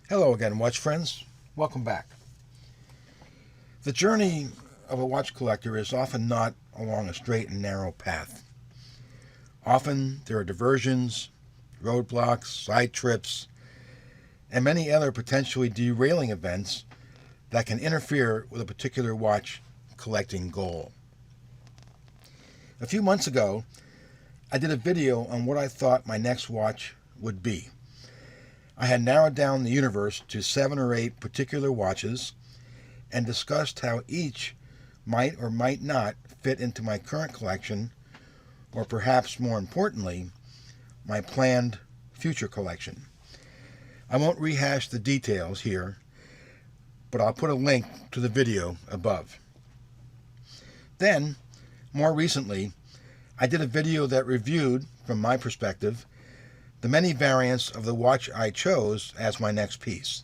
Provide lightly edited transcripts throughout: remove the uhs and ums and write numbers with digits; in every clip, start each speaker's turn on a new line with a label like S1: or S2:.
S1: Hello again, watch friends. Welcome back. The journey of a watch collector is often not along a straight and narrow path. Often there are diversions, roadblocks, side trips, and many other potentially derailing events that can interfere with a particular watch collecting goal. A few months ago, I did a video on what I thought my next watch would be. I had narrowed down the universe to 7 or 8 particular watches and discussed how each might or might not fit into my current collection, or perhaps more importantly, my planned future collection. I won't rehash the details here, but I'll put a link to the video above. Then, more recently, I did a video that reviewed, from my perspective, the many variants of the watch I chose as my next piece.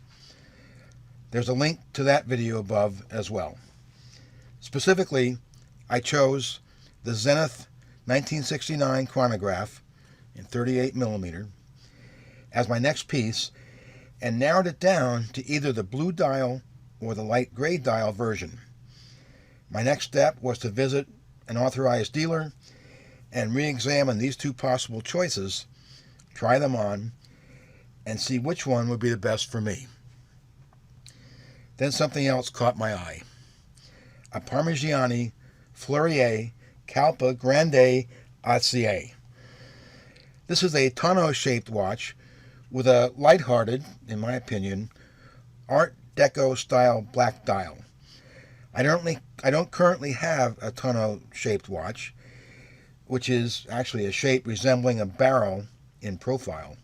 S1: There's a link to that video above as well. Specifically, I chose the Zenith 1969 chronograph in 38mm as my next piece and narrowed it down to either the blue dial or the light gray dial version. My next step was to visit an authorized dealer and re-examine these two possible choices, try them on, and see which one would be the best for me. Then something else caught my eye. A Parmigiani Fleurier Kalpa Grande ACA. This is a tonneau-shaped watch with a lighthearted, in my opinion, Art Deco style black dial. I don't currently have a tonneau-shaped watch, which is actually a shape resembling a barrel in profile.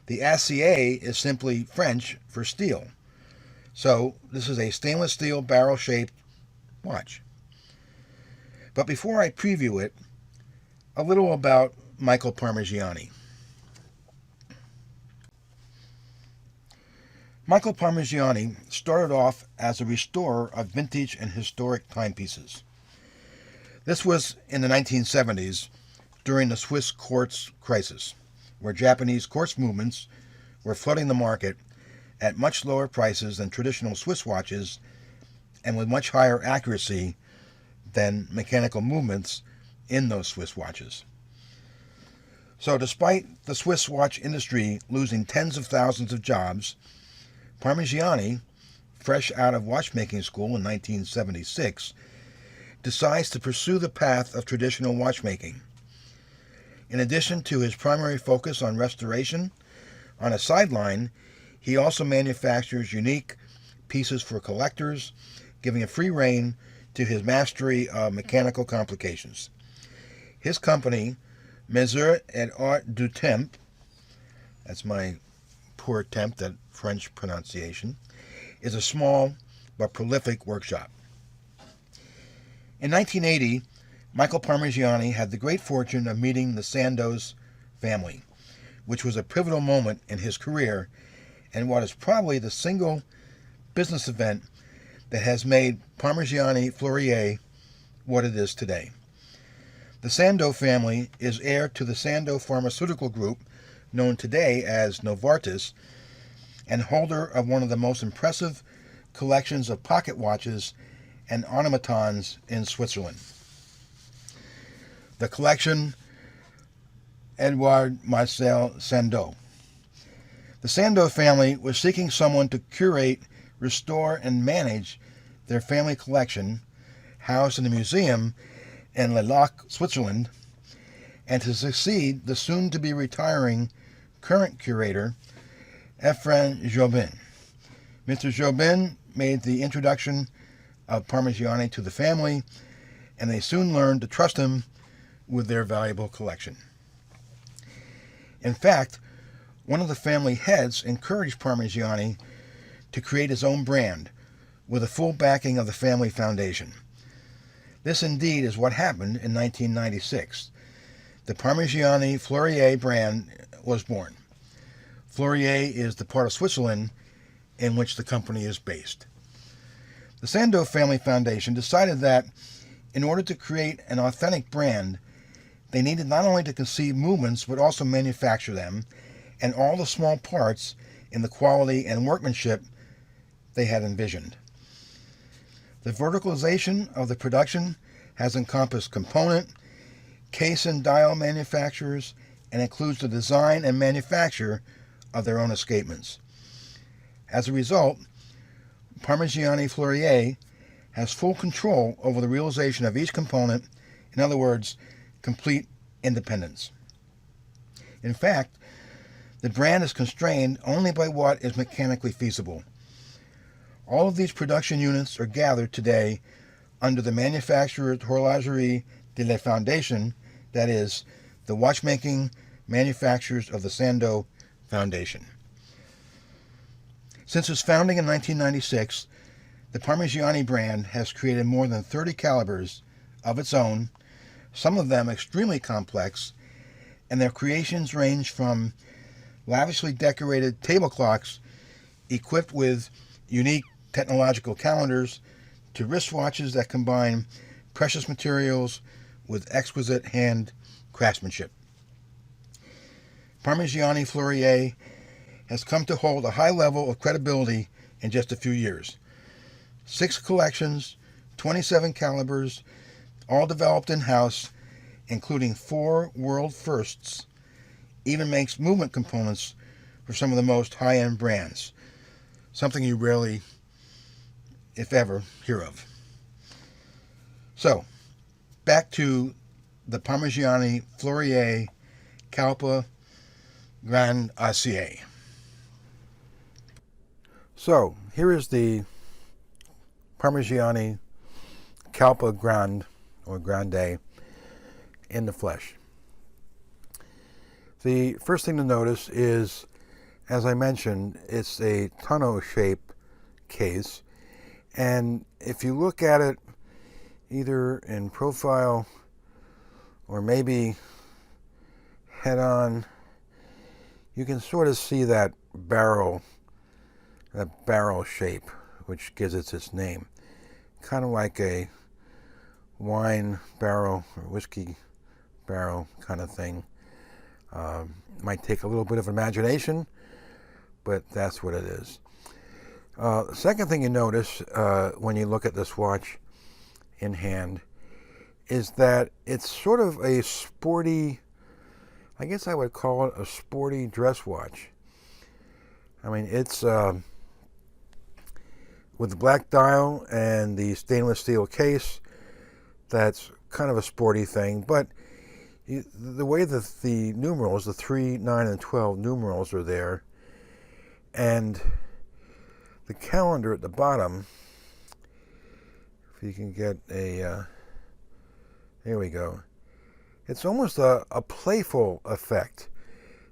S1: The ACA is simply French for steel. So this is a stainless steel barrel-shaped watch. But before I preview it, a little about Michael Parmigiani. Michael Parmigiani started off as a restorer of vintage and historic timepieces. This was in the 1970s, during the Swiss quartz crisis, where Japanese quartz movements were flooding the market at much lower prices than traditional Swiss watches and with much higher accuracy than mechanical movements in those Swiss watches. So despite the Swiss watch industry losing tens of thousands of jobs, Parmigiani, fresh out of watchmaking school in 1976, decides to pursue the path of traditional watchmaking. In addition to his primary focus on restoration, on a sideline, he also manufactures unique pieces for collectors, giving a free rein to his mastery of mechanical complications. His company, Mesure et Art du Temps, that's my poor attempt at French pronunciation, is a small but prolific workshop. In 1980, Michael Parmigiani had the great fortune of meeting the Sandoz family, which was a pivotal moment in his career and what is probably the single business event that has made Parmigiani Fleurier what it is today. The Sandoz family is heir to the Sandoz Pharmaceutical Group, known today as Novartis, and holder of one of the most impressive collections of pocket watches and automatons in Switzerland. The collection Edouard Marcel Sandoz. The Sandoz family was seeking someone to curate, restore, and manage their family collection, housed in a museum in Le Lac, Switzerland, and to succeed the soon-to-be retiring current curator, Ephraim Jobin. Mr. Jobin made the introduction of Parmigiani to the family, and they soon learned to trust him with their valuable collection. In fact, one of the family heads encouraged Parmigiani to create his own brand, with the full backing of the family foundation. This indeed is what happened in 1996. The Parmigiani Fleurier brand was born. Fleurier is the part of Switzerland in which the company is based. The Sandoz Family Foundation decided that in order to create an authentic brand, they needed not only to conceive movements but also manufacture them, and all the small parts in the quality and workmanship they had envisioned. The verticalization of the production has encompassed component, case and dial manufacturers, and includes the design and manufacture of their own escapements. As a result, Parmigiani Fleurier has full control over the realization of each component, in other words, complete independence. In fact, the brand is constrained only by what is mechanically feasible. All of these production units are gathered today under the Manufacturers Horlogerie de la Foundation, that is, the watchmaking manufacturers of the Sandoz Foundation. Since its founding in 1996, the Parmigiani brand has created more than 30 calibers of its own, some of them extremely complex, and their creations range from lavishly decorated table clocks equipped with unique technological calendars to wristwatches that combine precious materials with exquisite hand craftsmanship. Parmigiani Fleurier has come to hold a high level of credibility in just a few years. 6 collections, 27 calibers, all developed in-house, including 4 world firsts, even makes movement components for some of the most high-end brands, something you rarely, if ever, hear of. So, back to the Parmigiani Fleurier Kalpa Grande Acier. So, here is the Parmigiani Kalpa Grande, or Grande, in the flesh. The first thing to notice is, as I mentioned, it's a tonneau shape case, and if you look at it either in profile or maybe head on, you can sort of see that barrel shape, which gives it its name. Kind of like a wine barrel or whiskey barrel kind of thing. Might take a little bit of imagination, but that's what it is. The second thing you notice when you look at this watch in hand is that it's sort of a sporty, I guess I would call it a sporty dress watch. I mean, it's with the black dial and the stainless steel case, that's kind of a sporty thing, but the way that the numerals, the 3, 9, and 12 numerals are there, and the calendar at the bottom, if you can get a, there we go. It's almost a playful effect.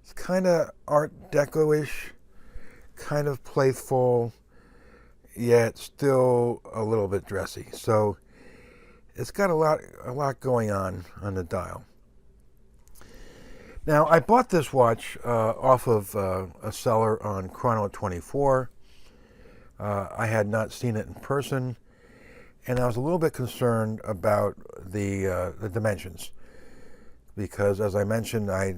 S1: It's kind of Art Deco-ish, kind of playful, yet still a little bit dressy. So it's got a lot going on the dial. Now, I bought this watch off of a seller on Chrono24. I had not seen it in person, and I was a little bit concerned about the dimensions, because, as I mentioned, I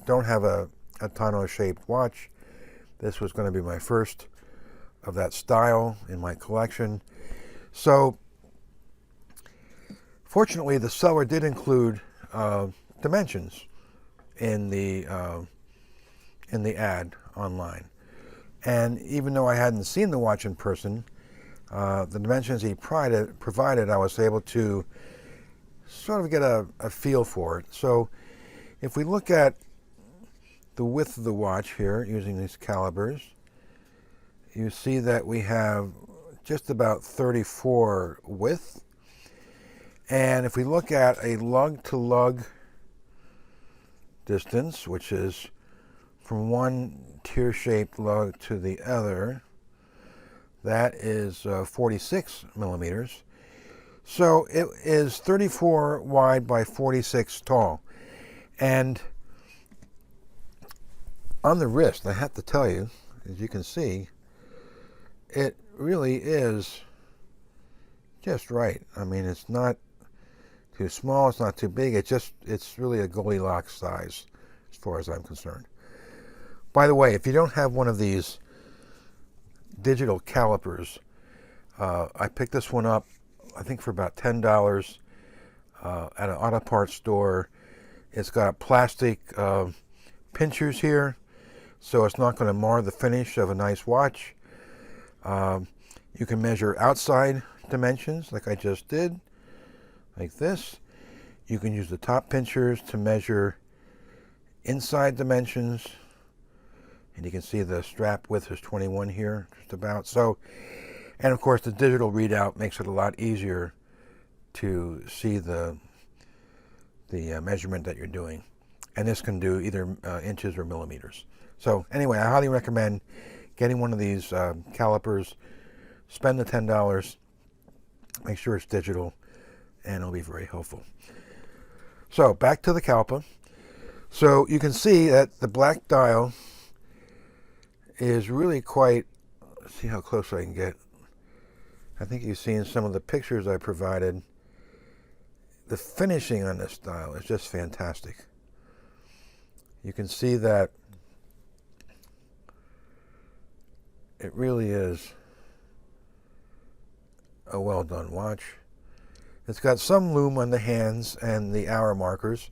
S1: don't have a tonneau-shaped watch. This was going to be my first of that style in my collection. So, fortunately, the seller did include dimensions in the ad online. And even though I hadn't seen the watch in person, the dimensions he provided, I was able to sort of get a feel for it. So if we look at the width of the watch here using these calibers, you see that we have just about 34 width. And if we look at a lug-to-lug distance, which is from one tear-shaped lug to the other, that is 46 millimeters. So it is 34 wide by 46 tall. And on the wrist, I have to tell you, as you can see, it really is just right. I mean, it's not too small, it's not too big, it's really a Goldilocks size as far as I'm concerned. By the way, if you don't have one of these digital calipers. I picked this one up, I think, for about $10 at an auto parts store. It's got plastic pinchers here, so it's not going to mar the finish of a nice watch. You can measure outside dimensions like I just did, like this. You can use the top pinchers to measure inside dimensions, and you can see the strap width is 21 here, just about. So, and of course the digital readout makes it a lot easier to see the measurement that you're doing. And this can do either inches or millimeters. So anyway, I highly recommend getting one of these calipers. Spend the $10, make sure it's digital, and it'll be very helpful. So back to the Kalpa. So you can see that the black dial is really quite, let's see how close I can get. I think you've seen some of the pictures I provided. The finishing on this dial is just fantastic. You can see that it really is a well done watch. It's got some lume on the hands and the hour markers.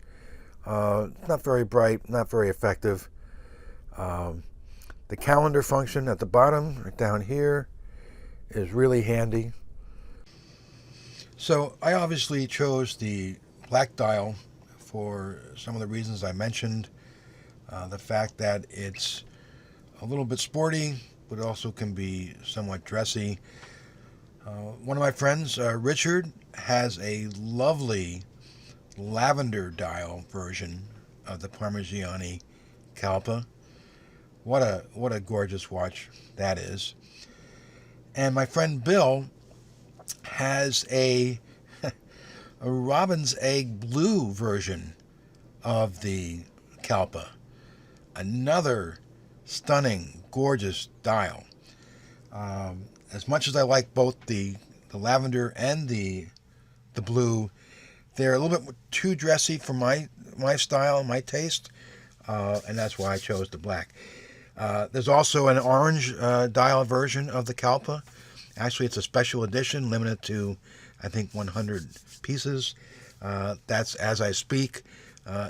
S1: Not very bright, not very effective. The calendar function at the bottom, right down here, is really handy. So I obviously chose the black dial for some of the reasons I mentioned. The fact that it's a little bit sporty, but also can be somewhat dressy. One of my friends, Richard, has a lovely lavender dial version of the Parmigiani Kalpa. What a gorgeous watch that is. And my friend Bill has a robin's egg blue version of the Kalpa. Another stunning, gorgeous dial. As much as I like both the lavender and the blue, they're a little bit too dressy for my style, my taste, and that's why I chose the black. There's also an orange dial version of the Kalpa. Actually, it's a special edition, limited to, I think, 100 pieces. That's as I speak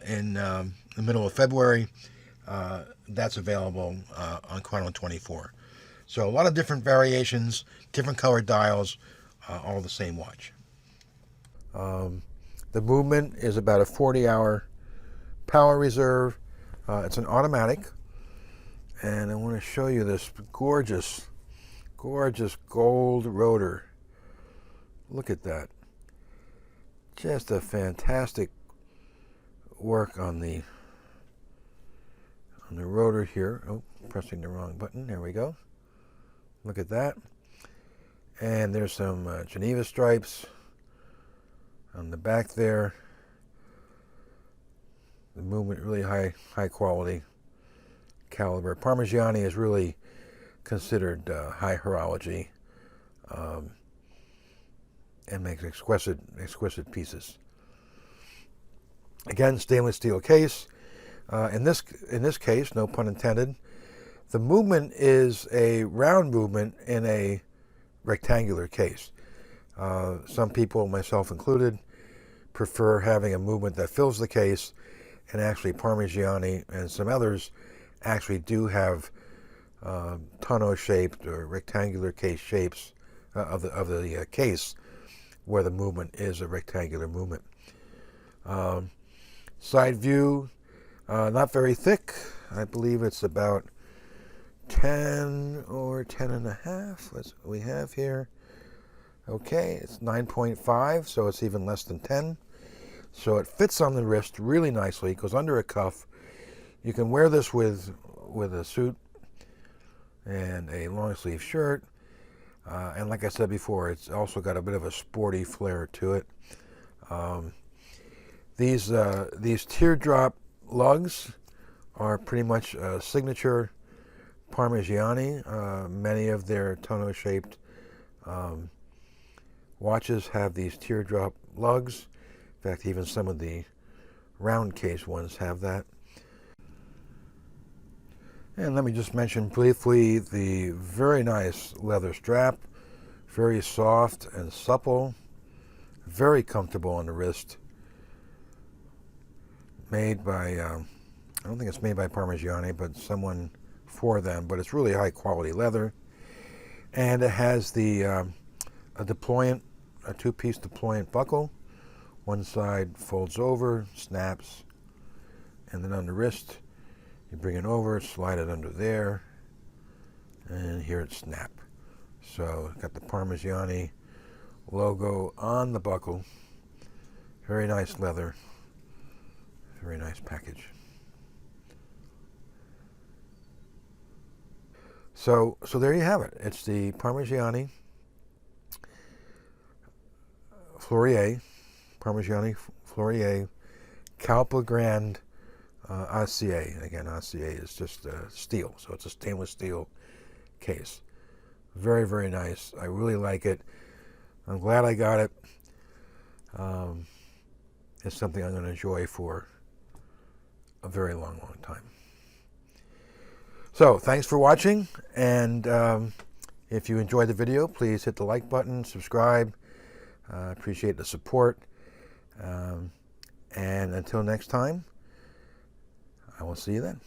S1: in the middle of February. That's available on Chrono 24. So a lot of different variations, different colored dials, all the same watch. The movement is about a 40-hour power reserve. It's an automatic. And I want to show you this gorgeous, gorgeous gold rotor. Look at that. Just a fantastic work on the rotor here. Oh, pressing the wrong button. There we go. Look at that. And there's some Geneva stripes on the back there. The movement really high quality caliber. Parmigiani is really considered high horology and makes exquisite pieces. Again, stainless steel case. In this case, no pun intended, the movement is a round movement in a rectangular case. Some people, myself included, prefer having a movement that fills the case, and actually Parmigiani and some others actually do have tonneau-shaped or rectangular case shapes of the case where the movement is a rectangular movement. Side view, not very thick. I believe it's about 10 or 10 and a half. That's what we have here. Okay, it's 9.5, so it's even less than 10. So it fits on the wrist really nicely. It goes under a cuff. You can wear this with a suit and a long sleeve shirt. And like I said before, it's also got a bit of a sporty flair to it. These teardrop lugs are pretty much a signature Parmigiani. Many of their tonneau-shaped watches have these teardrop lugs. In fact, even some of the round case ones have that. And let me just mention briefly the very nice leather strap, very soft and supple, very comfortable on the wrist. Made by, I don't think it's made by Parmigiani, but someone for them, but it's really high quality leather. And it has the a deployant, a two-piece deployant buckle. One side folds over, snaps, and then on the wrist, you bring it over, slide it under there, and here it snap. So got the Parmigiani logo on the buckle. Very nice leather. Very nice package. So there you have it. It's the Parmigiani Fleurier, Fleurier Kalpa Grande RCA. Again, RCA is just steel, so it's a stainless steel case. Very, very nice. I really like it. I'm glad I got it. It's something I'm going to enjoy for a very long, long time. So, thanks for watching, and if you enjoyed the video, please hit the like button, subscribe. Appreciate the support. And until next time, I will see you then.